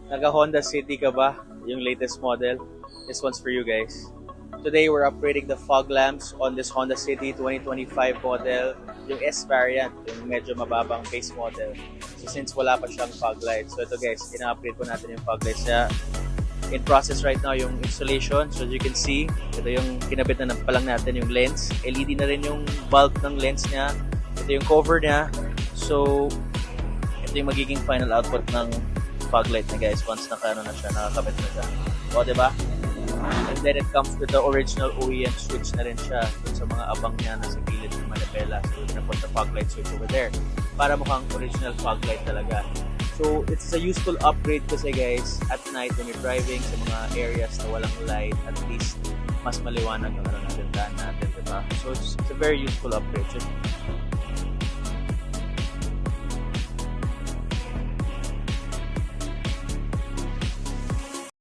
Naga Honda City ka ba? Yung latest model. This one's for you guys. Today we're upgrading the fog lamps on this Honda City 2025 model, yung S variant, yung medyo mababang base model. So since wala pa siyang fog lights, so ito guys, ina-upgrade po natin yung fog lights niya. In process right now yung installation. So as you can see, ito yung kinabit na pa lang natin yung lens. LED na rin yung bulb ng lens niya. Ito yung cover niya. So ito yung magiging final output ng fog light na guys once nakakabit na siya. O, diba? And then it comes with the original OEM switch na rin siya dun sa mga abang niya na sa gilid ng manibela. So we're gonna put the fog light switch over there para mukhang original fog light talaga. So it's a useful upgrade kasi guys, at night when you're driving sa mga areas na walang light, at least mas maliwanag ang natin, diba? So it's a very useful upgrade.